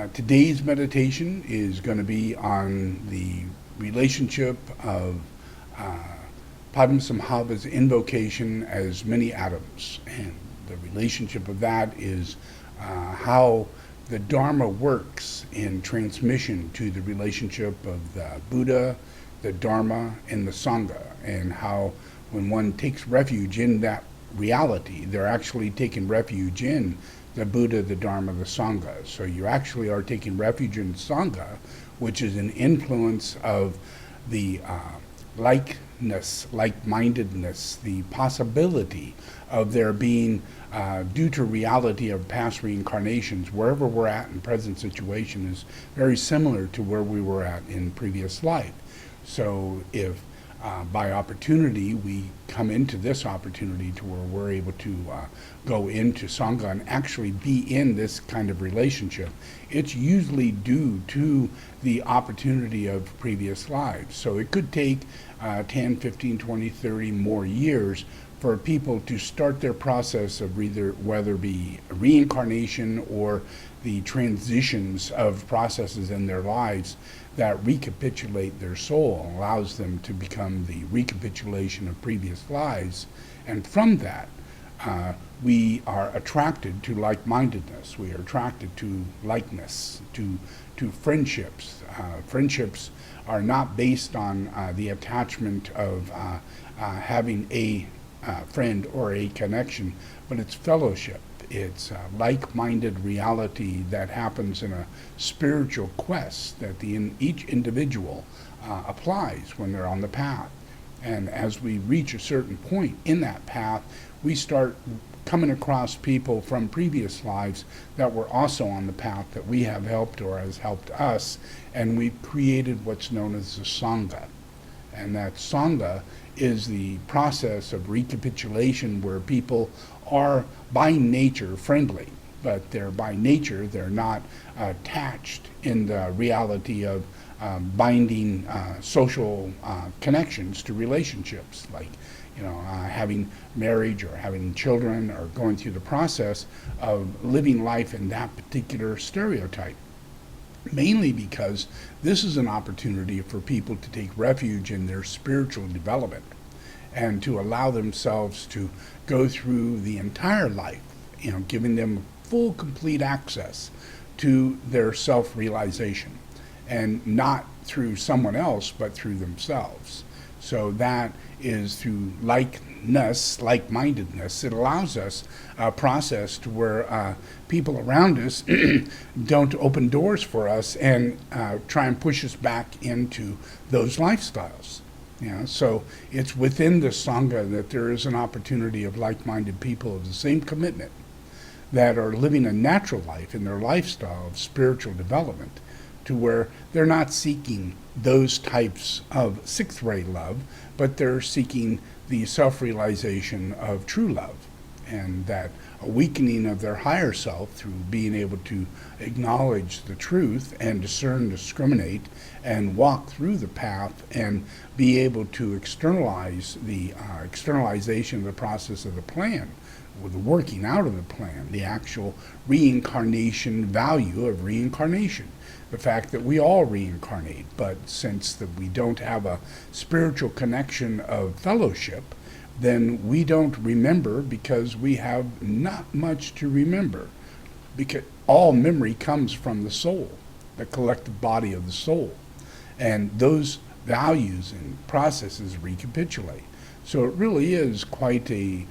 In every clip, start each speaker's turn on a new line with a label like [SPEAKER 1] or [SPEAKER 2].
[SPEAKER 1] Today's meditation is going to be on the relationship of Padmasambhava's invocation as many atoms. And the relationship of that is how the Dharma works in transmission to the relationship of the Buddha, the Dharma, and the Sangha, and how when one takes refuge in that reality, they're actually taking refuge in the Buddha, the Dharma, the Sangha. So you actually are taking refuge in Sangha, which is an influence of the likeness, like-mindedness, the possibility of there being, due to reality of past reincarnations, wherever we're at in present situation is very similar to where we were at in previous life. So if by opportunity we come into this opportunity to where we're able to go into Sangha and actually be in this kind of relationship, it's usually due to the opportunity of previous lives. So it could take 10, 15, 20, 30 more years for people to start their process of either, whether it be reincarnation or the transitions of processes in their lives that recapitulate their soul, allows them to become the recapitulation of previous lives. And from that, we are attracted to like-mindedness. We are attracted to likeness, to friendships. Friendships are not based on the attachment of having a friend or a connection, but it's fellowship. It's a like-minded reality that happens in a spiritual quest that each individual applies when they're on the path. And as we reach a certain point in that path, we start coming across people from previous lives that were also on the path that we have helped or has helped us, and we've created what's known as the Sangha. And that Sangha is the process of recapitulation where people are by nature friendly, but they're by nature, they're not attached in the reality of binding social connections to relationships, like having marriage or having children or going through the process of living life in that particular stereotype. Mainly because this is an opportunity for people to take refuge in their spiritual development and to allow themselves to go through the entire life, giving them full, complete access to their self-realization, and not through someone else, but through themselves. So that is through likeness, like-mindedness. It allows us a process to where people around us don't open doors for us and try and push us back into those lifestyles. So it's within the Sangha that there is an opportunity of like-minded people of the same commitment that are living a natural life in their lifestyle of spiritual development, to where they're not seeking those types of sixth-ray love, but they're seeking the self-realization of true love, and that awakening of their higher self through being able to acknowledge the truth and discern, discriminate, and walk through the path and be able to externalize the externalization of the process of the plan, with the working out of the plan, the actual reincarnation value of reincarnation. The fact that we all reincarnate, but since that we don't have a spiritual connection of fellowship, then we don't remember because we have not much to remember. Because all memory comes from the soul, the collective body of the soul. And those values and processes recapitulate. So it really is quite a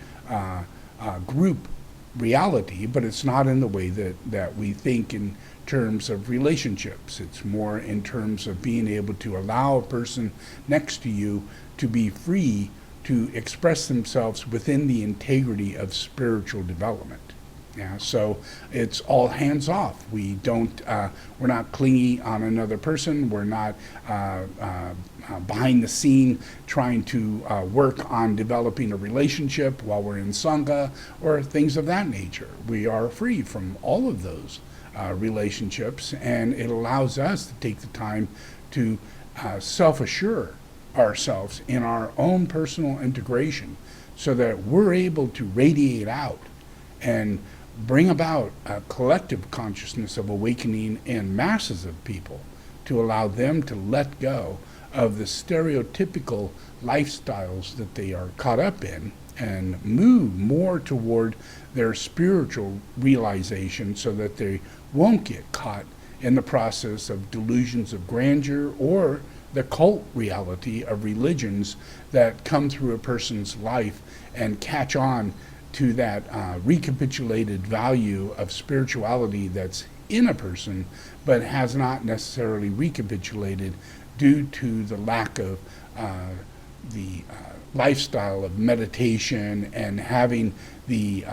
[SPEAKER 1] group reality, but it's not in the way that we think in terms of relationships. It's more in terms of being able to allow a person next to you to be free to express themselves within the integrity of spiritual development. So it's all hands off. We don't, we're not clingy on another person. We're not behind the scene trying to work on developing a relationship while we're in Sangha or things of that nature. We are free from all of those relationships, and it allows us to take the time to self-assure ourselves in our own personal integration so that we're able to radiate out and bring about a collective consciousness of awakening in masses of people, to allow them to let go of the stereotypical lifestyles that they are caught up in and move more toward their spiritual realization, so that they won't get caught in the process of delusions of grandeur or the cult reality of religions that come through a person's life and catch on to that recapitulated value of spirituality that's in a person, but has not necessarily recapitulated due to the lack of the lifestyle of meditation and having the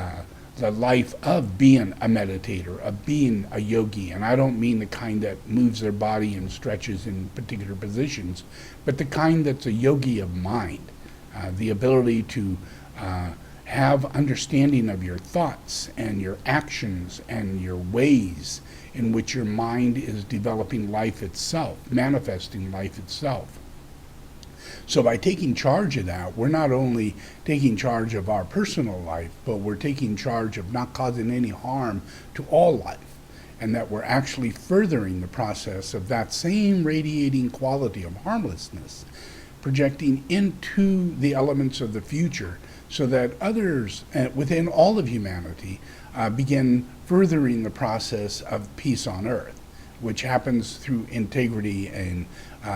[SPEAKER 1] life of being a meditator, of being a yogi. And I don't mean the kind that moves their body and stretches in particular positions, but the kind that's a yogi of mind, the ability to have understanding of your thoughts and your actions and your ways in which your mind is developing life itself, manifesting life itself. So by taking charge of that, we're not only taking charge of our personal life, but we're taking charge of not causing any harm to all life, and that we're actually furthering the process of that same radiating quality of harmlessness, projecting into the elements of the future, so that others within all of humanity begin furthering the process of peace on earth, which happens through integrity and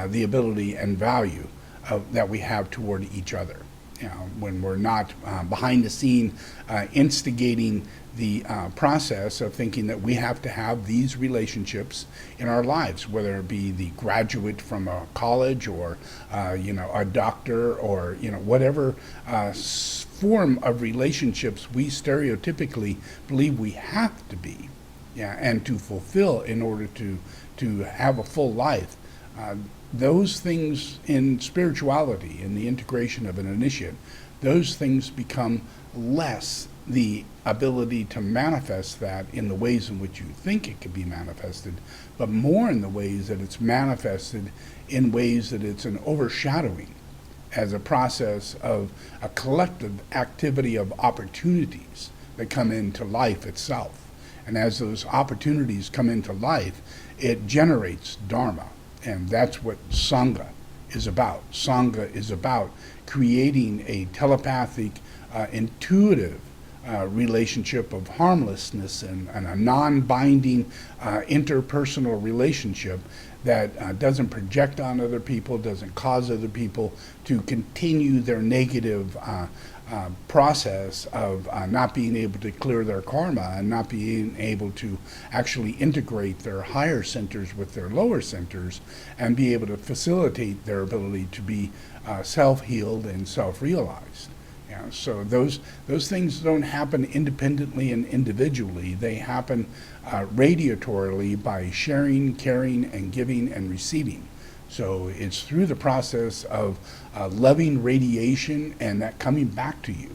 [SPEAKER 1] the ability and value that we have toward each other. When we're not behind the scene instigating the process of thinking that we have to have these relationships in our lives, whether it be the graduate from a college or a doctor, or whatever form of relationships we stereotypically believe we have to be, and to fulfill in order to have a full life. Those things in spirituality, in the integration of an initiate, those things become less the ability to manifest that in the ways in which you think it could be manifested, but more in the ways that it's manifested in ways that it's an overshadowing as a process of a collective activity of opportunities that come into life itself. And as those opportunities come into life, it generates Dharma. And that's what Sangha is about. Sangha is about creating a telepathic, intuitive relationship of harmlessness and a non-binding interpersonal relationship that doesn't project on other people, doesn't cause other people to continue their negative process of not being able to clear their karma and not being able to actually integrate their higher centers with their lower centers and be able to facilitate their ability to be self-healed and self-realized. So those things don't happen independently and individually. They happen radiatorily by sharing, caring, and giving and receiving. So it's through the process of loving radiation and that coming back to you,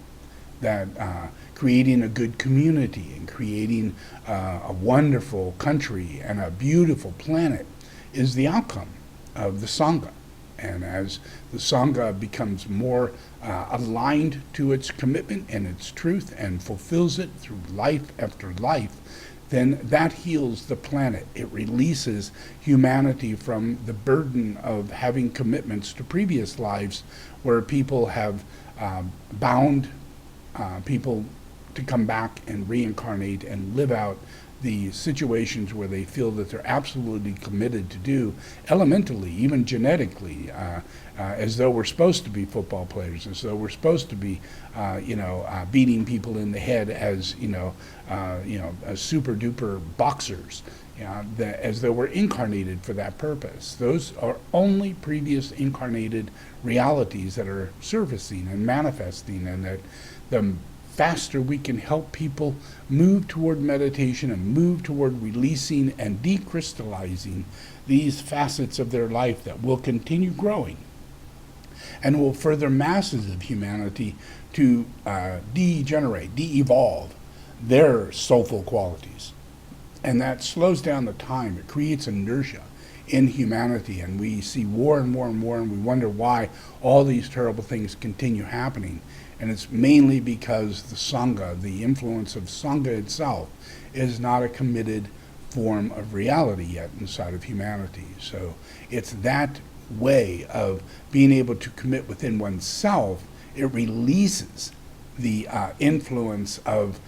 [SPEAKER 1] that creating a good community and creating a wonderful country and a beautiful planet is the outcome of the Sangha. And as the Sangha becomes more aligned to its commitment and its truth and fulfills it through life after life, then that heals the planet. It releases humanity from the burden of having commitments to previous lives where people have bound people to come back and reincarnate and live out the situations where they feel that they're absolutely committed to do, elementally, even genetically, as though we're supposed to be football players, as though we're supposed to be, beating people in the head as, as super duper boxers, as though we're incarnated for that purpose. Those are only previous incarnated realities that are surfacing and manifesting, and that the faster we can help people move toward meditation and move toward releasing and decrystallizing these facets of their life that will continue growing and will further masses of humanity to degenerate, de-evolve their soulful qualities. And that slows down the time. It creates inertia in humanity, and we see war and war and war, and we wonder why all these terrible things continue happening. And it's mainly because the Sangha, the influence of Sangha itself, is not a committed form of reality yet inside of humanity. So it's that way of being able to commit within oneself. It releases the influence of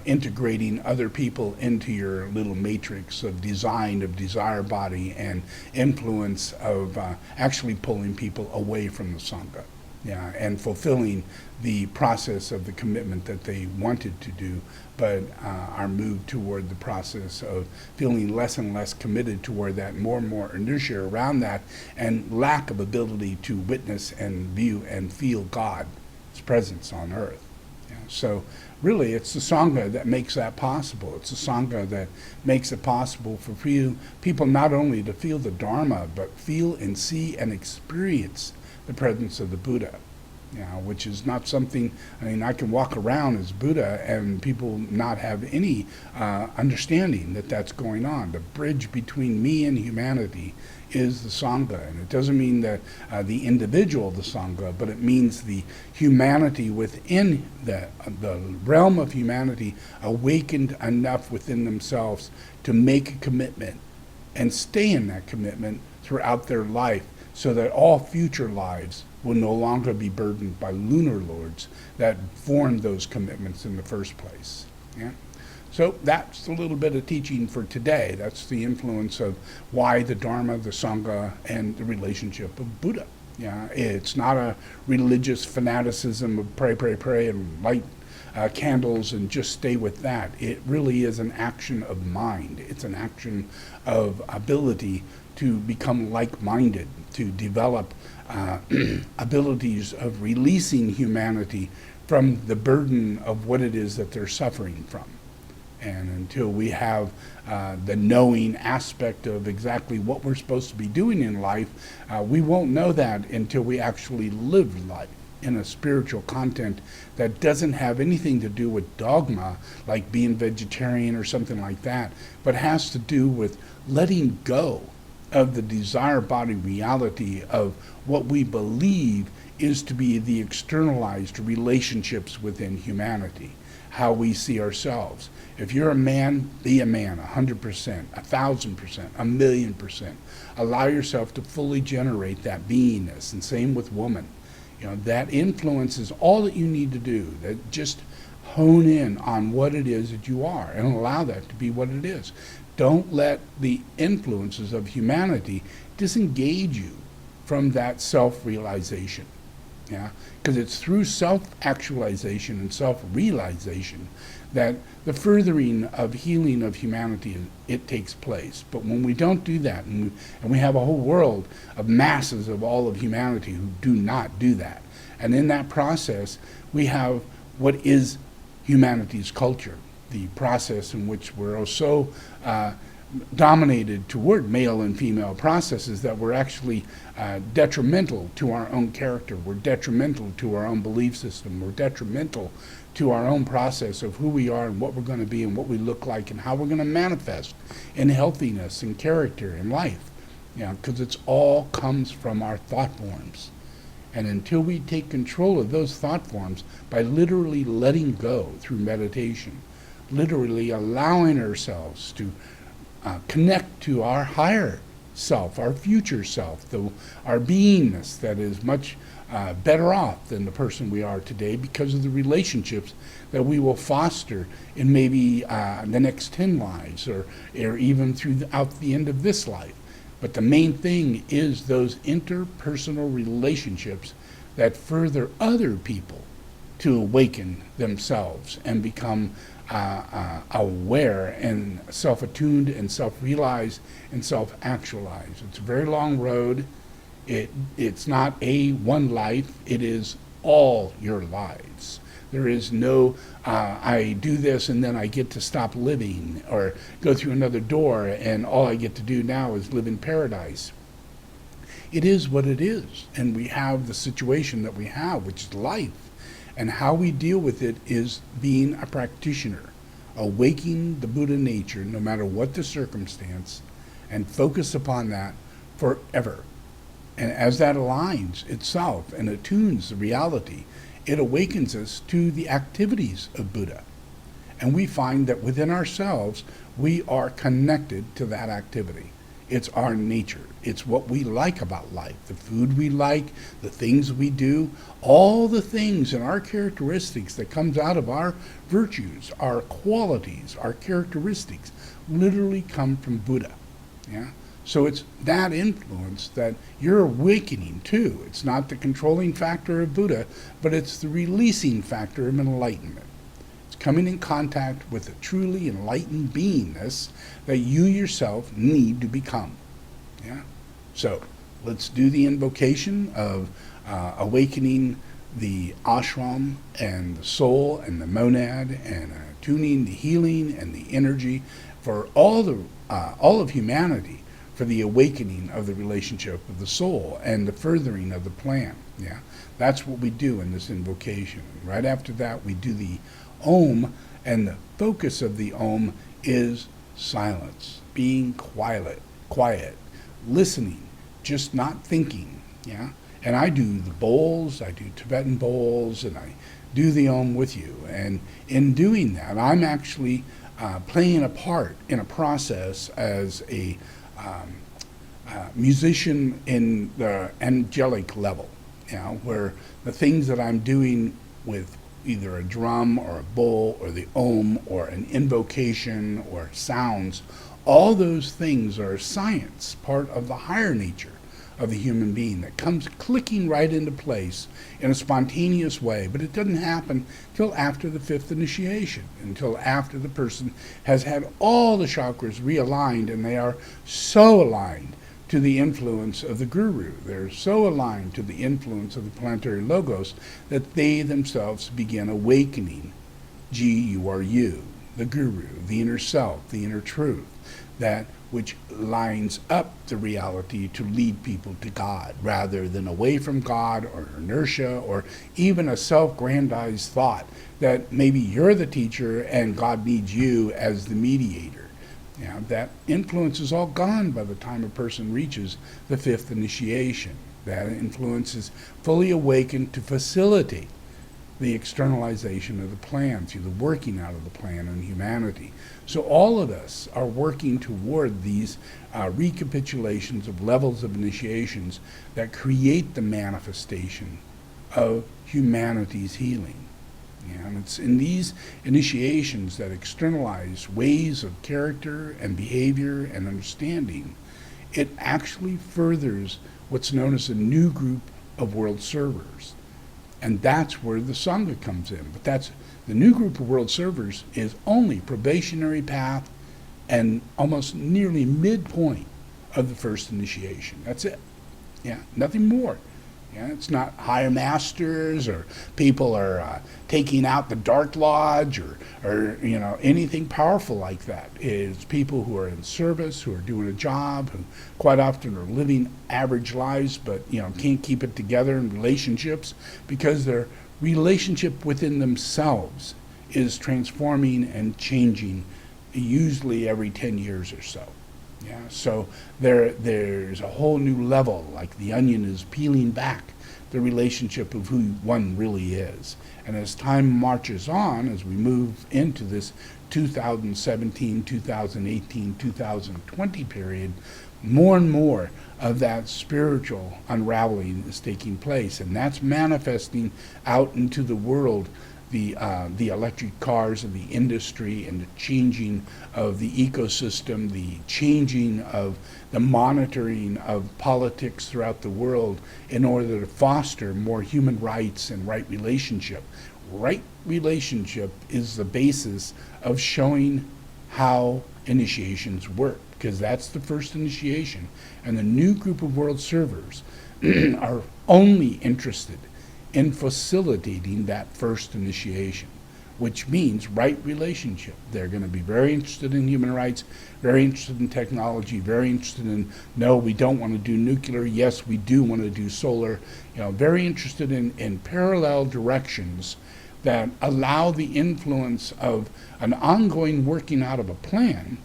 [SPEAKER 1] integrating other people into your little matrix of design, of desire body, and influence of actually pulling people away from the Sangha, yeah, and fulfilling the process of the commitment that they wanted to do, but are moved toward the process of feeling less and less committed toward that, more and more inertia around that, and lack of ability to witness and view and feel God's presence on earth. Yeah, so really, it's the Sangha that makes that possible. It's the Sangha that makes it possible for people not only to feel the Dharma, but feel and see and experience the presence of the Buddha. Which is not something, I mean, I can walk around as Buddha and people not have any understanding that that's going on. The bridge between me and humanity is the Sangha. And it doesn't mean that the individual of the Sangha, but it means the humanity within the realm of humanity awakened enough within themselves to make a commitment and stay in that commitment throughout their life, so that all future lives will no longer be burdened by lunar lords that formed those commitments in the first place. Yeah? So that's a little bit of teaching for today. That's the influence of why the Dharma, the Sangha, and the relationship of Buddha. Yeah? It's not a religious fanaticism of pray, pray, pray, and light candles and just stay with that. It really is an action of mind. It's an action of ability to become like-minded, to develop abilities of releasing humanity from the burden of what it is that they're suffering from. And until we have the knowing aspect of exactly what we're supposed to be doing in life, we won't know that until we actually live life in a spiritual content that doesn't have anything to do with dogma, like being vegetarian or something like that, but has to do with letting go of the desire body reality of what we believe is to be the externalized relationships within humanity, how we see ourselves. If you're a man, be a man, 100%, 1,000%, 1,000,000%. Allow yourself to fully generate that beingness, and same with woman. That influence is all that you need to do. That just hone in on what it is that you are and allow that to be what it is. Don't let the influences of humanity disengage you from that self-realization. Yeah, because it's through self-actualization and self-realization that the furthering of healing of humanity, it takes place. But when we don't do that, and we have a whole world of masses of all of humanity who do not do that, and in that process, we have what is humanity's culture, the process in which we're so dominated toward male and female processes that we're actually detrimental to our own character. We're detrimental to our own belief system. We're detrimental to our own process of who we are and what we're going to be and what we look like and how we're going to manifest in healthiness and character in life. Because it's all comes from our thought forms. And until we take control of those thought forms by literally letting go through meditation, literally allowing ourselves to connect to our higher self, our future self, our beingness that is much better off than the person we are today because of the relationships that we will foster in maybe the next 10 lives or even throughout the end of this life. But the main thing is those interpersonal relationships that further other people to awaken themselves and become aware and self-attuned and self-realized and self-actualized. It's a very long road. It's not one life. It is all your lives. There is no, I do this and then I get to stop living or go through another door and all I get to do now is live in paradise. It is what it is. And we have the situation that we have, which is life. And how we deal with it is being a practitioner, awakening the Buddha nature, no matter what the circumstance, and focus upon that forever. And as that aligns itself and attunes the reality it awakens us to the activities of Buddha. And we find that within ourselves, we are connected to that activity. It's our nature. It's what we like about life, the food we like, the things we do, all the things and our characteristics that comes out of our virtues, our qualities, our characteristics, literally come from Buddha. Yeah? So it's that influence that you're awakening to. It's not the controlling factor of Buddha, but it's the releasing factor of enlightenment. It's coming in contact with a truly enlightened beingness that you yourself need to become. Yeah? So let's do the invocation of awakening the ashram and the soul and the monad, and tuning the healing and the energy for all of humanity, for the awakening of the relationship of the soul and the furthering of the plan. Yeah, that's what we do in this invocation. Right after that, we do the Om, and the focus of the Om is silence, being quiet, listening, just not thinking. Yeah, and I do the bowls, I do Tibetan bowls, and I do the Om with you. And in doing that, I'm actually playing a part in a process as a musician in the angelic level, you know, where the things that I'm doing with either a drum or a bowl or the Om or an invocation or sounds, all those things are science, part of the higher nature of the human being that comes clicking right into place in a spontaneous way. But it doesn't happen till after the fifth initiation, until after the person has had all the chakras realigned, and they are so aligned to the influence of the guru. They're so aligned to the influence of the planetary logos that they themselves begin awakening. You are you, the guru, the inner self, the inner truth, that which lines up the reality to lead people to God, rather than away from God or inertia or even a self-grandized thought that maybe you're the teacher and God needs you as the mediator. Yeah, that influence is all gone by the time a person reaches the fifth initiation. That influence is fully awakened to facilitate the externalization of the plan, through the working out of the plan in humanity. So all of us are working toward these recapitulations of levels of initiations that create the manifestation of humanity's healing. Yeah, and it's in these initiations that externalize ways of character and behavior and understanding, it actually furthers what's known as a new group of world servers. And that's where the Sangha comes in. But that's the new group of world servers is only probationary path and almost nearly midpoint of the first initiation. That's it. Yeah, nothing more. Yeah, it's not higher masters or people are taking out the Dark Lodge or you know, anything powerful like that. It's people who are in service, who are doing a job, who quite often are living average lives, but you know, can't keep it together in relationships because their relationship within themselves is transforming and changing, usually every 10 years or so. Yeah, so there's a whole new level, like the onion is peeling back the relationship of who one really is. And as time marches on, as we move into this 2017, 2018, 2020 period, more and more of that spiritual unraveling is taking place, and that's manifesting out into the world. The electric cars of the industry and the changing of the ecosystem, the changing of the monitoring of politics throughout the world in order to foster more human rights and right relationship. Right relationship is the basis of showing how initiations work, because that's the first initiation. And the new group of world servers are only interested in facilitating that first initiation, which means right relationship. They're going to be very interested in human rights, very interested in technology, very interested in, no, we don't want to do nuclear, yes, we do want to do solar, you know, very interested in parallel directions that allow the influence of an ongoing working out of a plan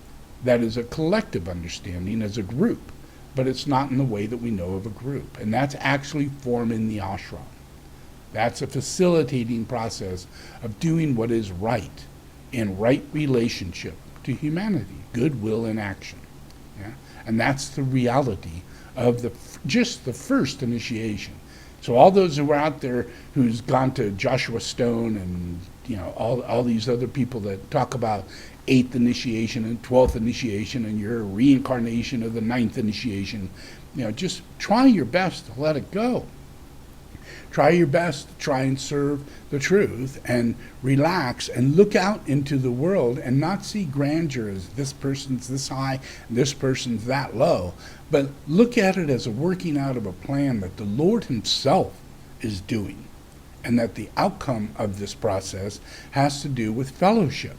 [SPEAKER 1] that is a collective understanding as a group, but it's not in the way that we know of a group. And that's actually forming the ashram. That's a facilitating process of doing what is right in right relationship to humanity, goodwill in action. Yeah? And that's the reality of just the first initiation. So all those who are out there who's gone to Joshua Stone and all these other people that talk about 8th initiation and 12th initiation and your reincarnation of the 9th initiation, just try your best to let it go. Try your best to try and serve the truth and relax and look out into the world and not see grandeur as this person's this high and this person's that low, but look at it as a working out of a plan that the Lord himself is doing, and that the outcome of this process has to do with fellowship.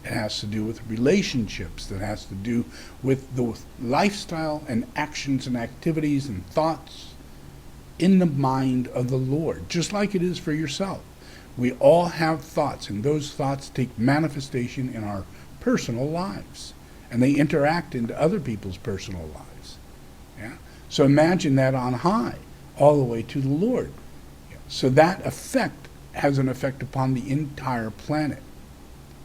[SPEAKER 1] It has to do with relationships. That has to do with the lifestyle and actions and activities and thoughts in the mind of the Lord, just like it is for yourself. We all have thoughts, and those thoughts take manifestation in our personal lives, and they interact into other people's personal lives. Yeah? So imagine that on high, all the way to the Lord. Yeah? So that effect has an effect upon the entire planet.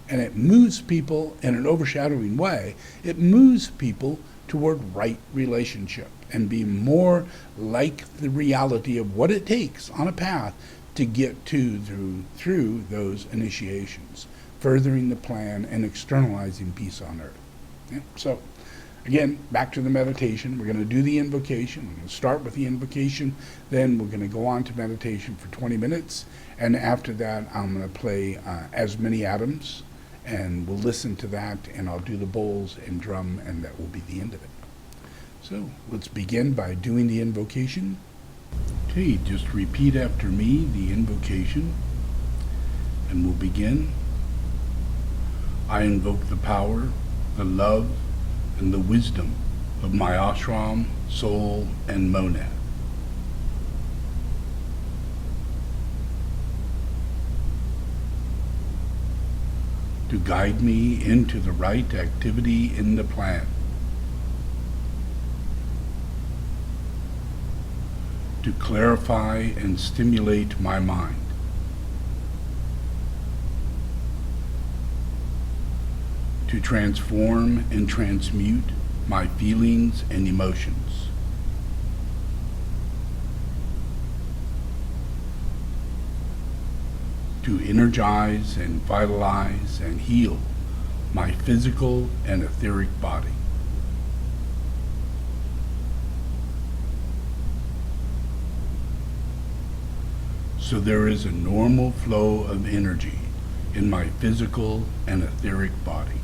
[SPEAKER 1] And it moves people in an overshadowing way. It moves people toward right relationship and be more like the reality of what it takes on a path to get through those initiations, furthering the plan and externalizing peace on earth. Yeah? So again, back to the meditation. We're going to do the invocation. We're going to start with the invocation, then we're going to go on to meditation for 20 minutes, and after that I'm going to play As Many Atoms, and we'll listen to that, and I'll do the bowls and drum, and that will be the end of it. So let's begin by doing the invocation. Okay, just repeat after me the invocation, and we'll begin. I invoke the power, the love, and the wisdom of my ashram, soul, and monad. To guide me into the right activity in the plan. To clarify and stimulate my mind. To transform and transmute my feelings and emotions. To energize and vitalize and heal my physical and etheric body. So there is a normal flow of energy in my physical and etheric body.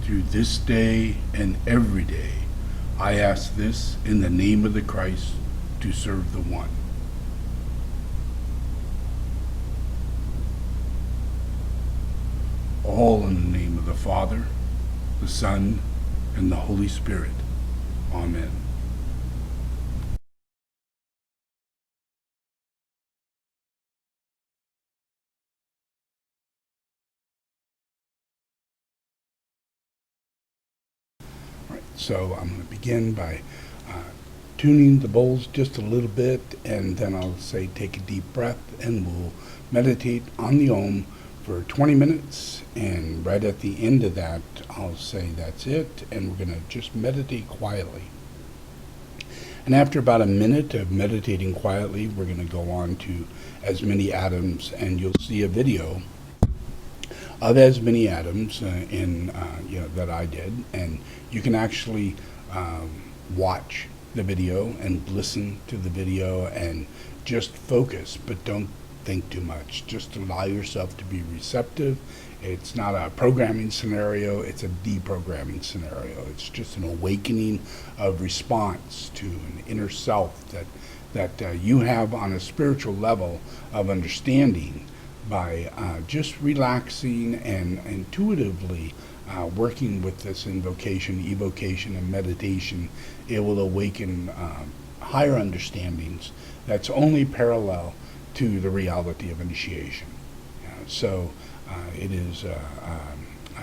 [SPEAKER 1] Through this day and every day, I ask this in the name of the Christ to serve the One. All in the name of the Father, the Son, and the Holy Spirit. Amen. All right, so I'm going to begin by tuning the bowls just a little bit, and then I'll say take a deep breath, and we'll meditate on the Om for 20 minutes, and right at the end of that I'll say that's it, and we're going to just meditate quietly. And after about a minute of meditating quietly, we're going to go on to As Many Atoms, and you'll see a video of As Many Atoms that I did, and you can actually watch the video and listen to the video and just focus, but don't think too much. Just allow yourself to be receptive. It's not a programming scenario, it's a deprogramming scenario. It's just an awakening of response to an inner self that you have on a spiritual level of understanding by just relaxing and intuitively working with this invocation, evocation, and meditation. It will awaken higher understandings that's only parallel to the reality of initiation. So it is a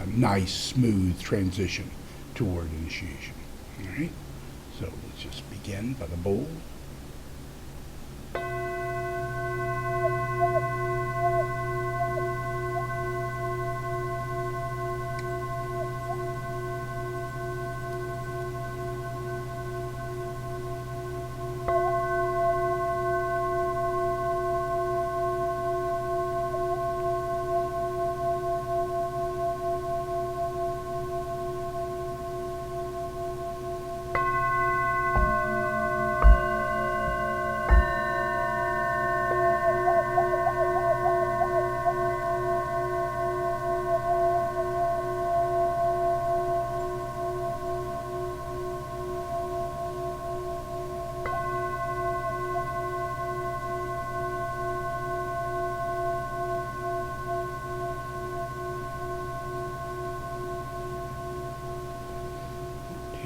[SPEAKER 1] nice, smooth transition toward initiation. All right, so let's just begin by the bowl.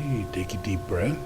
[SPEAKER 1] Okay, take a deep breath.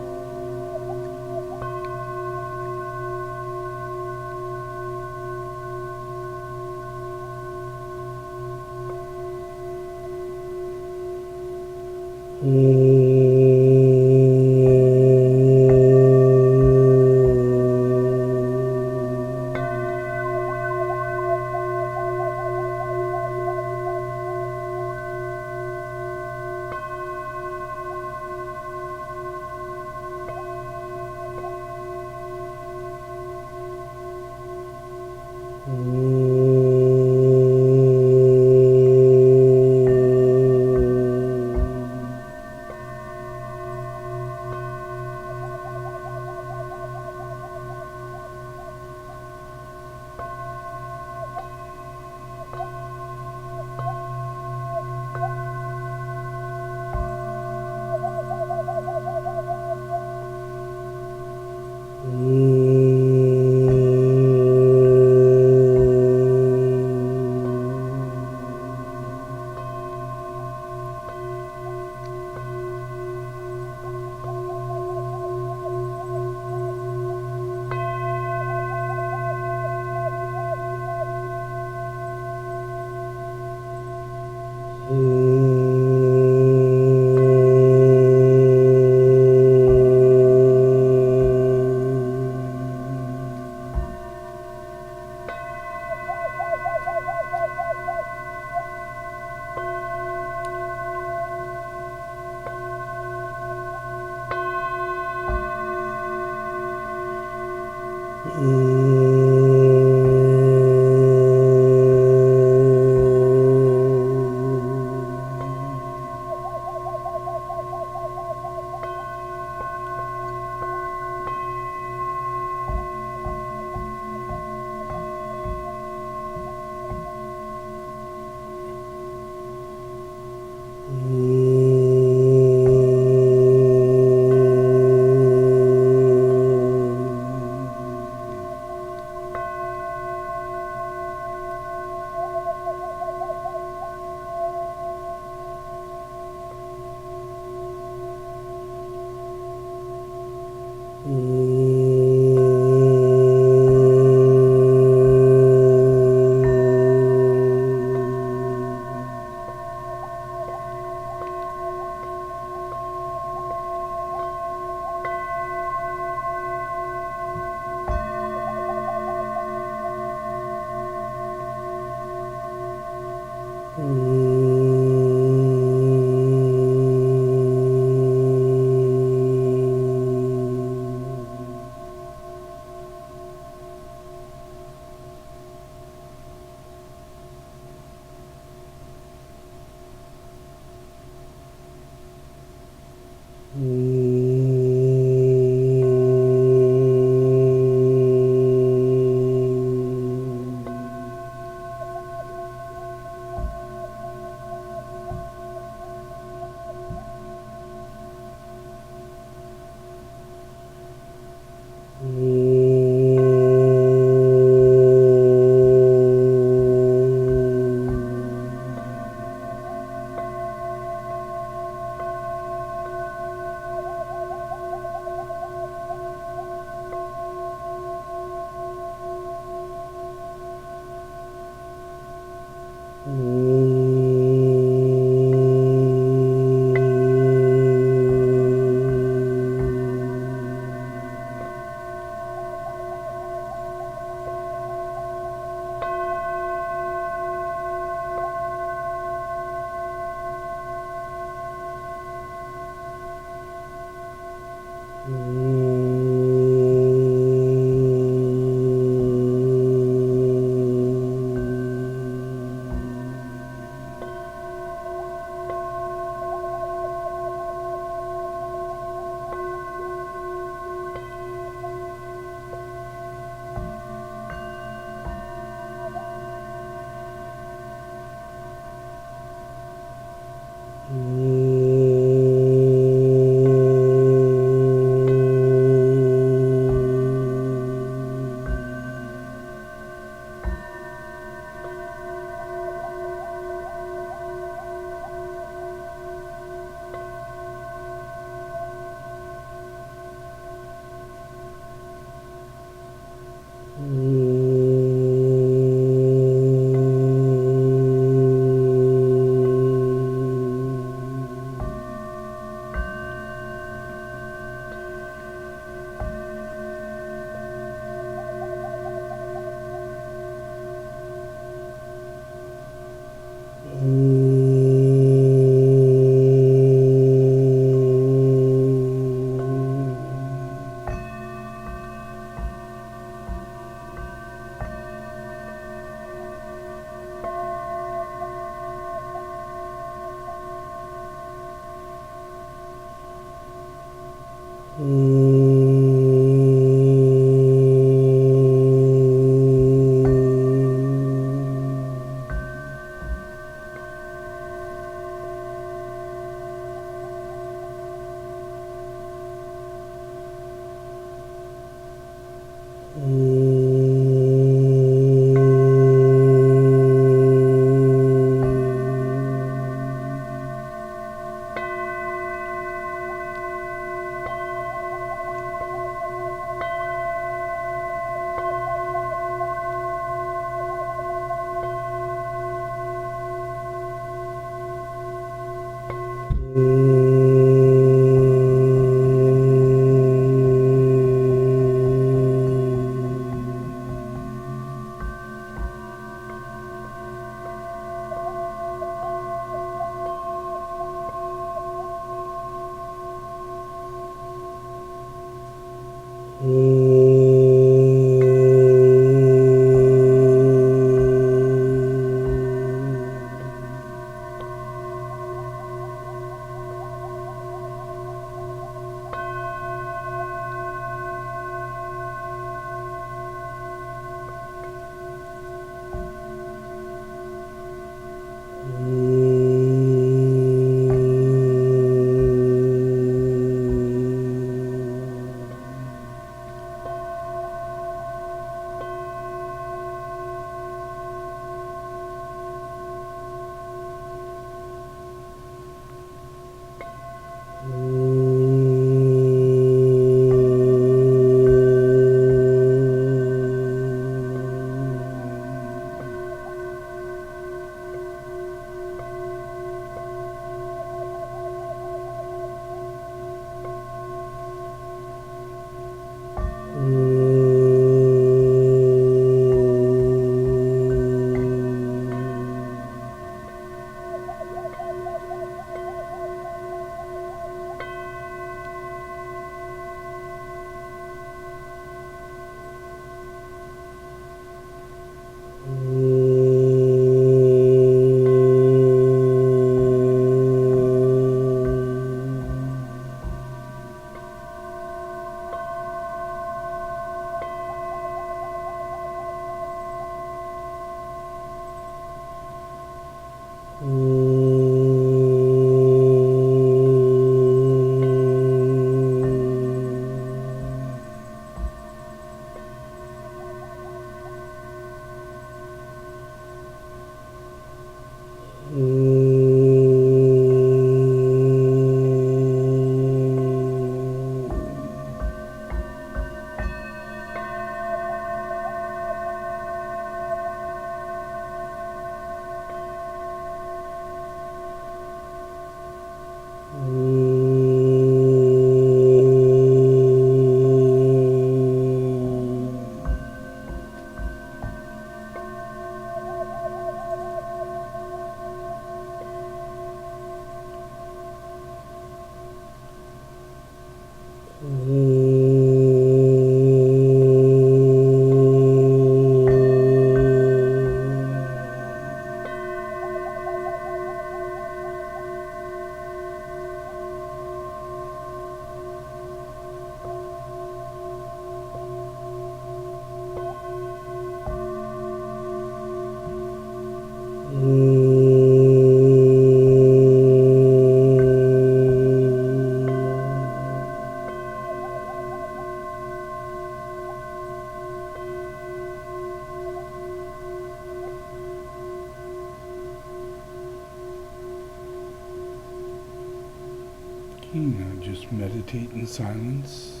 [SPEAKER 1] Now just meditate in silence.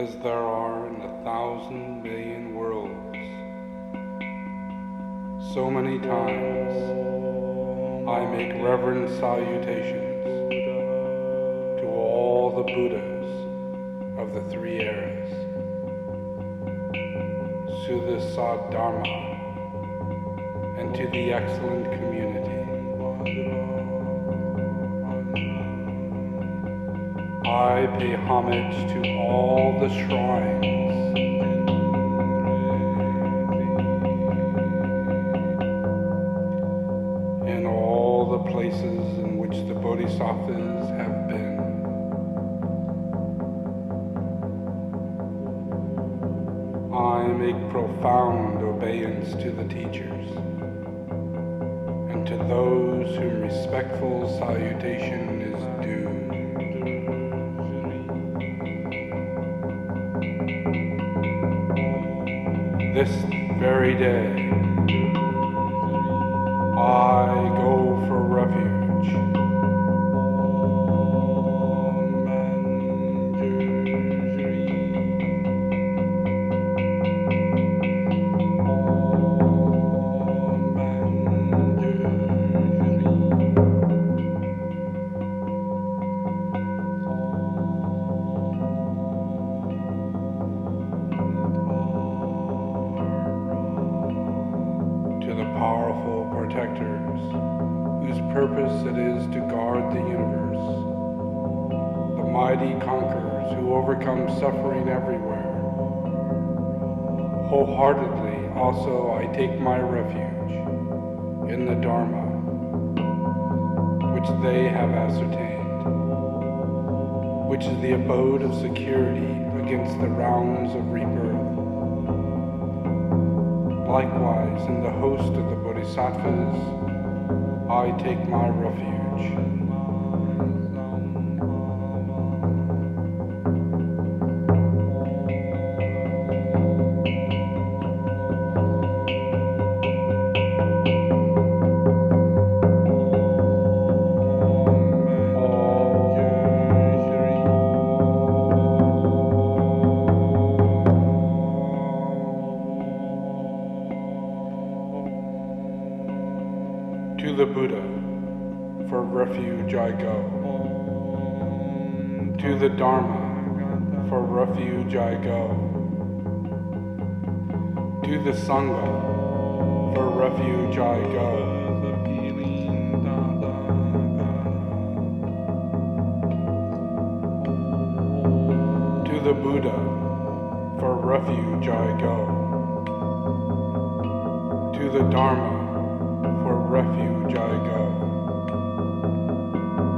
[SPEAKER 1] as there are in 1,000 million worlds. So many times I make reverent salutations to all the Buddhas of the three eras, to the Dharma, and to the excellent community. I pay homage to all the shrines and all the places in which the bodhisattvas have been. I make profound obeisance to the teachers and to those whom respectful salutation is due. This very day, I go for refuge. Powerful protectors, whose purpose it is to guard the universe, the mighty conquerors who overcome suffering everywhere. Wholeheartedly also I take my refuge in the Dharma, which they have ascertained, which is the abode of security against the rounds of rebirth. Likewise, in the host of the bodhisattvas, I take my refuge. To the Buddha, for refuge I go. To the Dharma, for refuge I go. To the Sangha, for refuge I go. To the Buddha, for refuge I go. To the Dharma, for refuge I go.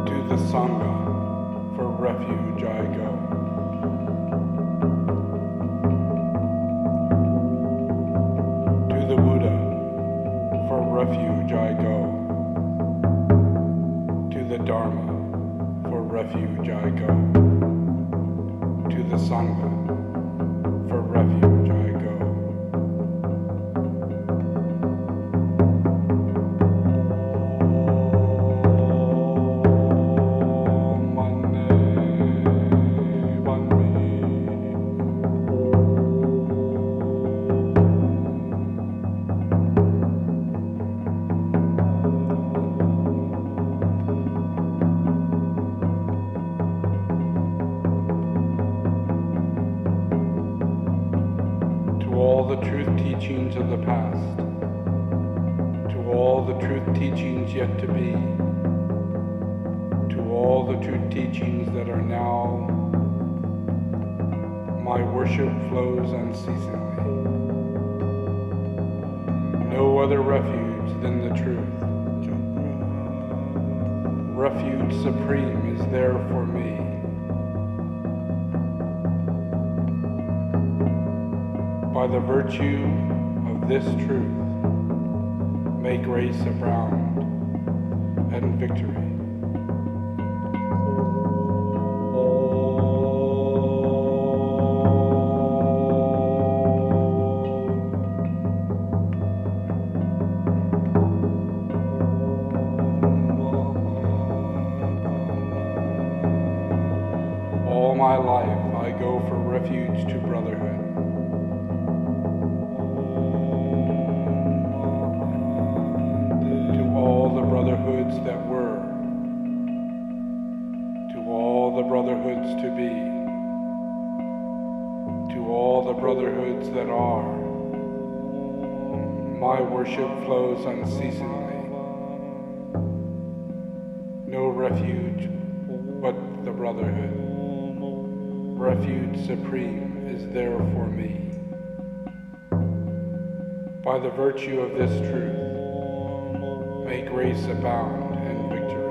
[SPEAKER 1] To the Sangha, for refuge I go. To the Buddha, for refuge I go. To the Dharma, for refuge I go. To the Sangha, for refuge I go. All the truth teachings of the past, to all the truth teachings yet to be, to all the truth teachings that are now, my worship flows unceasingly. No other refuge than the truth. Refuge supreme is there for me. By the virtue of this truth, may grace abound and victory. All my life, I go for refuge to brotherhood. To all the brotherhoods that were, to all the brotherhoods to be, to all the brotherhoods that are, my worship flows unceasingly. No refuge but the brotherhood. Refuge supreme is there for me. By the virtue of this truth, may grace abound and victory.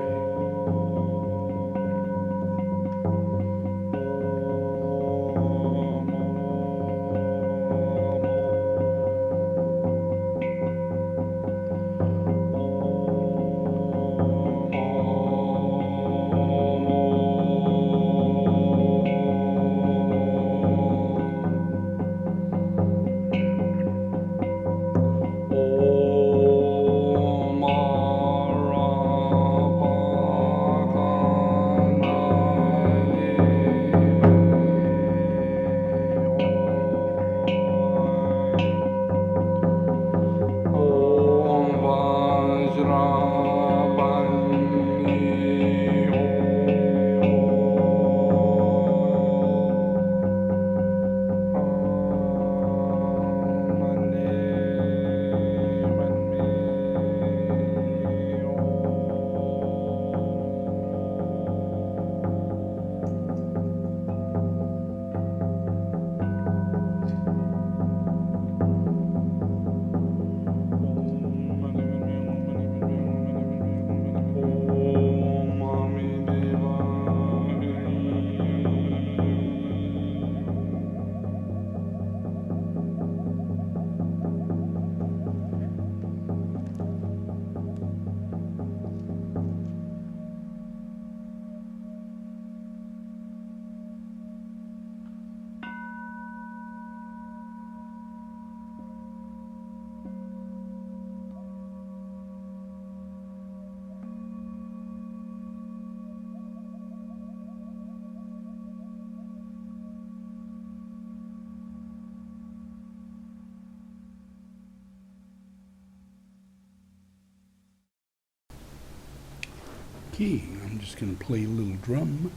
[SPEAKER 1] Okay, I'm just going to play a little drum.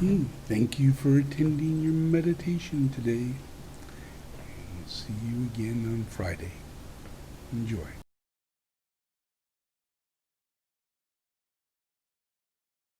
[SPEAKER 1] Okay, thank you for attending your meditation today. See you again on Friday. Enjoy.